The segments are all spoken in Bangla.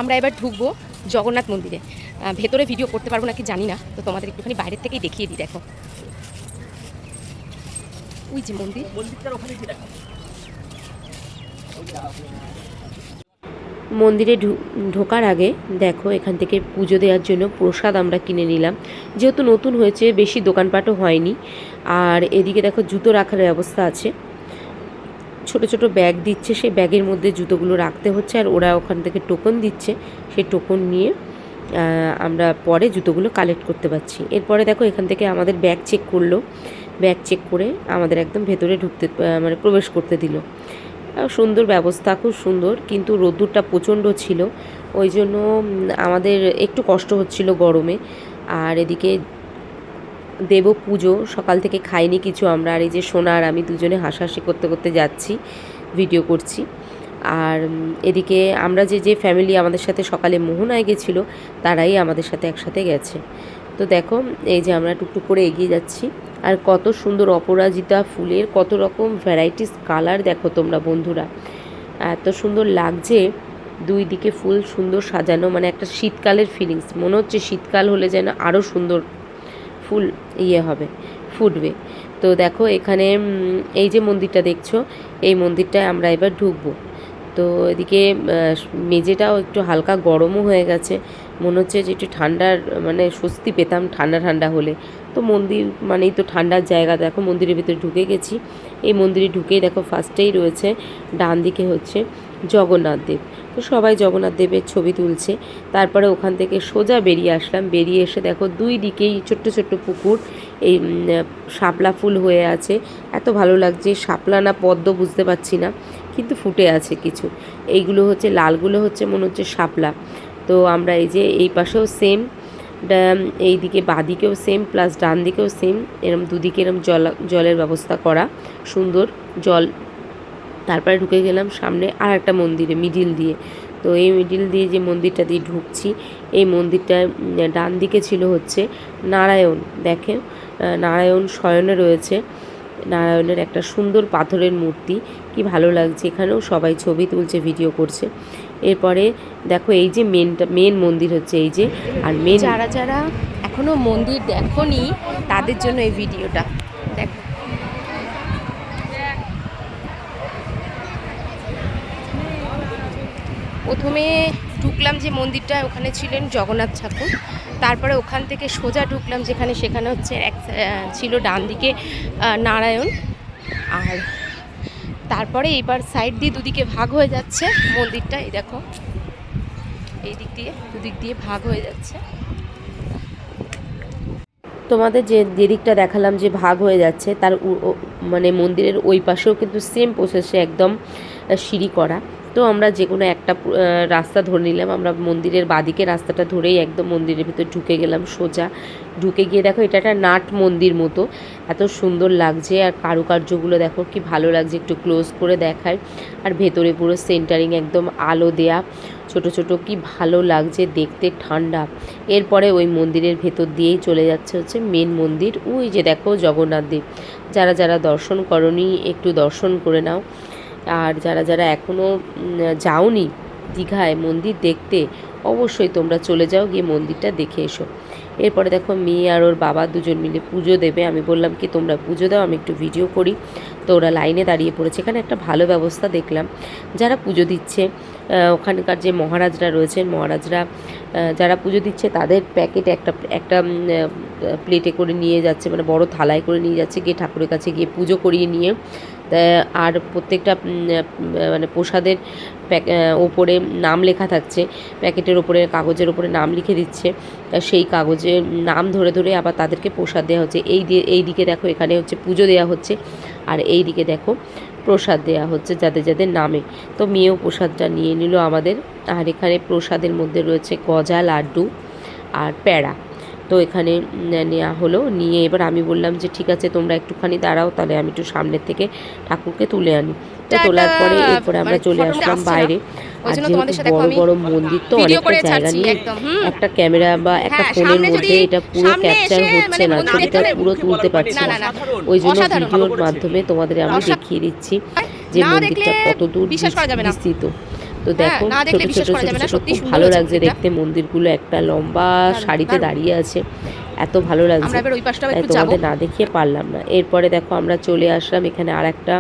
আমরা এবার ঢুকবো জগন্নাথ মন্দিরে। ভেতরে ভিডিও করতে পারবো নাকি জানি না, তো তোমাদের একটুখানি বাইরের থেকেই দেখিয়ে দিই। দেখো ওই যে মন্দির, মন্দিরে ঢোকার আগে দেখো এখান থেকে পুজো দেওয়ার জন্য প্রসাদ আমরা কিনে নিলাম, যেহেতু নতুন হয়েছে বেশি দোকানপাটও হয়নি। আর এদিকে দেখো জুতো রাখার ব্যবস্থা আছে, ছোট ছোট ব্যাগ দিচ্ছে, সেই ব্যাগের মধ্যে জুতোগুলো রাখতে হচ্ছে, আর ওরা ওখান থেকে টোকন দিচ্ছে, সেই টোকন নিয়ে আমরা পরে জুতোগুলো কালেক্ট করতে পারছি। এরপরে দেখো এখান থেকে আমাদের ব্যাগ চেক করলো, ব্যাগ চেক করে আমাদের একদম ভেতরে ঢুকতে মানে প্রবেশ করতে দিল। সুন্দর ব্যবস্থা, খুব সুন্দর, কিন্তু রোদ্দুরটা প্রচণ্ড ছিল, ওই জন্য আমাদের একটু কষ্ট হচ্ছিল গরমে। আর এদিকে দেব পুজো, সকাল থেকে খাইনি কিছু আমরা, আর এই যে সোনা আর আমি দুজনে হাসাহাসি করতে করতে যাচ্ছি, ভিডিও করছি। আর এদিকে আমরা যে ফ্যামিলি আমাদের সাথে সকালে মোহনায় গেছিলো তারাই আমাদের সাথে একসাথে গেছে। তো দেখো এই যে আমরা টুকটুক করে এগিয়ে যাচ্ছি, আর কত সুন্দর অপরাজিতা ফুলের কত রকম ভ্যারাইটিস কালার দেখো তোমরা বন্ধুরা, এত সুন্দর লাগছে। দুই দিকে ফুল সুন্দর সাজানো, মানে একটা শীতকালের ফিলিংস, মনে হচ্ছে শীতকাল হলে যেন আরও সুন্দর ফুল হবে, ফুটবে। তো দেখো এখানে এই যে মন্দিরটা দেখছো, এই মন্দিরটায় আমরা এবার ঢুকবো। তো এদিকে মেঝেটাও একটু হালকা গরমও হয়ে গেছে, মনে হচ্ছে যে একটু ঠান্ডার মানে স্বস্তি পেতাম ঠান্ডা ঠান্ডা হলে। তো মন্দির মানেই তো ঠান্ডার জায়গা। দেখো মন্দিরের ভিতরে ঢুকে গেছি, এই মন্দিরে ঢুকেই দেখো ফার্স্টেই রয়েছে ডান দিকে হচ্ছে জগন্নাথ দেব। তো সবাই জগন্নাথ দেবের ছবি তুলছে। তারপরে ওখান থেকে সোজা বেরিয়ে আসলাম, বেরিয়ে এসে দেখো দুই দিকেই ছোট্ট ছোট্ট পুকুর, এই শাপলা ফুল হয়ে আছে, এত ভালো লাগছে। শাপলা না পদ্ম বুঝতে পারছি না, কিন্তু ফুটে আছে কিছু, এইগুলো হচ্ছে লালগুলো হচ্ছে মনে হচ্ছে শাপলা। তো আমরা এই যে এই পাশেও সেম, এই দিকে বাঁদিকেও সেম, প্লাস ডান দিকেও সেম, এরম দুদিকে এরম জলের ব্যবস্থা করা, সুন্দর জল। তারপরে ঢুকে গেলাম সামনে আর একটা মন্দিরে মিডিল দিয়ে। তো এই মিডিল দিয়ে যে মন্দিরটা দিয়ে ঢুকছি, এই মন্দিরটা ডান দিকে ছিল হচ্ছে নারায়ণ। দেখেন নারায়ণ শয়নে রয়েছে, নারায়ণের একটা সুন্দর পাথরের মূর্তি, কি ভালো লাগছে। এখানেও সবাই ছবি তুলছে, ভিডিও করছে। এরপরে দেখো এই যে মেন মন্দির হচ্ছে এই যে, আর মেন যারা যারা এখনও মন্দির দেখোনি তাদের জন্য এই ভিডিওটা দেখো। প্রথমে ঢুকলাম যে মন্দিরটা, ওখানে ছিলেন জগন্নাথ ঠাকুর। তারপরে ওখান থেকে সোজা ঢুকলাম যেখানে, সেখানে হচ্ছে ছিল ডান দিকে নারায়ণ। আর তারপরে এবার সাইড দিয়ে দুদিকে ভাগ হয়ে যাচ্ছে মন্দিরটা, এই দেখো এই দিক দিয়ে দুদিক দিয়ে ভাগ হয়ে যাচ্ছে। তোমাদের যে দিকটা দেখালাম যে ভাগ হয়ে যাচ্ছে, তার মানে মন্দিরের ওই পাশেও কিন্তু সেম প্রসেসে একদম সিঁড়ি করা। তো আমরা যে কোনো একটা রাস্তা ধরে নিলাম, আমরা মন্দিরের বাদিকে রাস্তাটা ধরেই একদম মন্দিরের ভিতর ঢুকে গেলাম সোজা। ঢুকে গিয়ে দেখো এটা একটা নাট মন্দির মতো, এত সুন্দর লাগছে, আর কারুকার্যগুলো দেখো কি ভালো লাগছে, একটু ক্লোজ করে দেখায়। আর ভেতরে পুরো সেন্টারিং একদম আলো দেয়া, ছোট ছোট, কি ভালো লাগছে দেখতে, ঠান্ডা। এরপরে ওই মন্দিরের ভেতর দিয়েই চলে যাচ্ছে হচ্ছে মেন মন্দির, ওই যে দেখো জগন্নাথ দেব। যারা যারা দর্শন করনি একটু দর্শন করে নাও, আর যারা যারা এখনও যাওনি দীঘায় মন্দির দেখতে, অবশ্যই তোমরা চলে যাও, গিয়ে মন্দিরটা দেখে এসো। এরপরে দেখো মেয়ে আর ওর বাবা দুজন মিলে পুজো দেবে। আমি বললাম কি তোমরা পুজো দাও, আমি একটু ভিডিও করি। তো ওরা লাইনে দাঁড়িয়ে পড়েছে। এখানে একটা ভালো ব্যবস্থা দেখলাম, যারা পুজো দিচ্ছে ওখানকার যে মহারাজরা রয়েছেন, মহারাজরা যারা পুজো দিচ্ছে তাদের প্যাকেটে একটা প্লেটে করে নিয়ে যাচ্ছে, মানে বড় থালায় করে নিয়ে যাচ্ছে, গিয়ে ঠাকুরের কাছে গিয়ে পুজো করিয়ে নিয়ে। আর প্রত্যেকটা মানে প্রসাদের ওপরে নাম লেখা থাকছে, প্যাকেটের ওপরে কাগজের ওপরে নাম লিখে দিচ্ছে, সেই কাগজে নাম ধরে ধরে আবার তাদেরকে প্রসাদ দেওয়া হচ্ছে। এই দিকে দেখো এখানে হচ্ছে পুজো দেওয়া হচ্ছে, আর এই দিকে দেখো প্রসাদ দেওয়া হচ্ছে যাদের যাদের নামে। তো মেয়েও প্রসাদটা নিয়ে নিল আমাদের। আর এখানে প্রসাদের মধ্যে রয়েছে গজা, লাড্ডু আর প্যাড়া। তো এখানে নেওয়া হলো, নিয়ে এবার আমি বললাম যে ঠিক আছে তোমরা একটুখানি দাঁড়াও, তাহলে আমি একটু সামনের থেকে ঠাকুরকে তুলে আনি। তো তোলার পরে এরপরে আমরা চলে আসলাম বাইরে। আর যেহেতু বড় বড় মন্দির, তো অনেকটা জায়গা নিয়ে একটা ক্যামেরা বা একটা ফোনের মধ্যে এটা পুরো ক্যাপচার হচ্ছে না, ছবিটা পুরো তুলতে পারছি না, ওই জন্য ভিডিওর মাধ্যমে তোমাদের আমি দেখিয়ে দিচ্ছি যে মন্দিরটা কত দূর বিস্তৃত। তো তো দেখো ছোট ছোট ছোট ছোট খুব ভালো লাগছে দেখতে মন্দিরগুলো, একটা লম্বা সারিতে দাঁড়িয়ে আছে, এত ভালো লাগছে, তাই তোমাদের না দেখিয়ে পারলাম না। এরপরে দেখো আমরা চলে আসলাম, এখানে আর একটা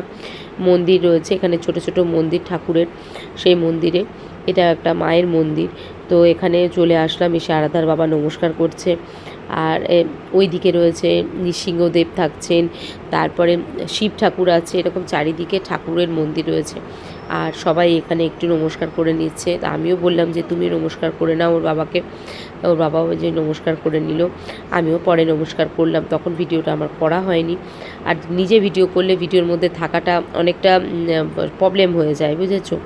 মন্দির রয়েছে, এখানে ছোট ছোট মন্দির ঠাকুরের, সেই মন্দিরে, এটা একটা মায়ের মন্দির। তো এখানে চলে আসলাম, এসে আরাধার বাবা নমস্কার করছে। আর ওই দিকে রয়েছে নৃসিংহদেব থাকছেন, তারপরে শিব ঠাকুর আছে, এরকম চারিদিকে ঠাকুরের মন্দির রয়েছে। আর সবাই এখানে একটু নমস্কার করে নিচ্ছে। তা আমিও বললাম যে তুমি নমস্কার করে নাও ওর বাবাকে। ওর বাবাও যে নমস্কার করে নিল, আমিও পরে নমস্কার করলাম। তখন ভিডিওটা আমার করা হয়নি। আর নিজে ভিডিও করলে ভিডিওর মধ্যে থাকাটা অনেকটা প্রবলেম হয়ে যায়, বুঝেছো?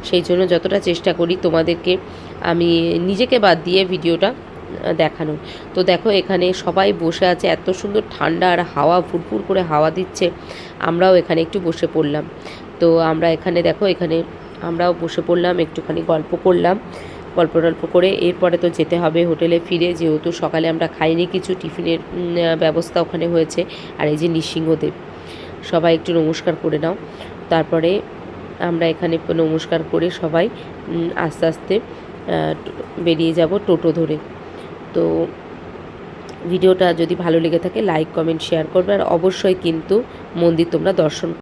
সেই জন্য যতটা চেষ্টা করি তোমাদেরকে আমি নিজেকে বাদ দিয়ে ভিডিওটা দেখানো। তো দেখো এখানে সবাই বসে আছে, এত সুন্দর ঠান্ডা আর হাওয়া, ফুরফুর করে হাওয়া দিচ্ছে। আমরাও এখানে একটু বসে পড়লাম। তো আমরা এখানে দেখো, এখানে আমরাও বসে পড়লাম, একটুখানি গল্প করলাম, গল্প টল্প করে এরপরে তো যেতে হবে হোটেলে ফিরে, যেহেতু সকালে আমরা খাইনি কিছু, টিফিনের ব্যবস্থা ওখানে হয়েছে। আর এই যে নৃসিংহদেব, সবাই একটু নমস্কার করে নাও। তারপরে আমরা এখানে নমস্কার করে সবাই আস্তে আস্তে বেরিয়ে যাব টোটো ধরে। তো ভিডিওটা যদি ভালো লেগে থাকে লাইক কমেন্ট শেয়ার করবে, আর অবশ্যই কিন্তু মন্দির তোমরা দর্শন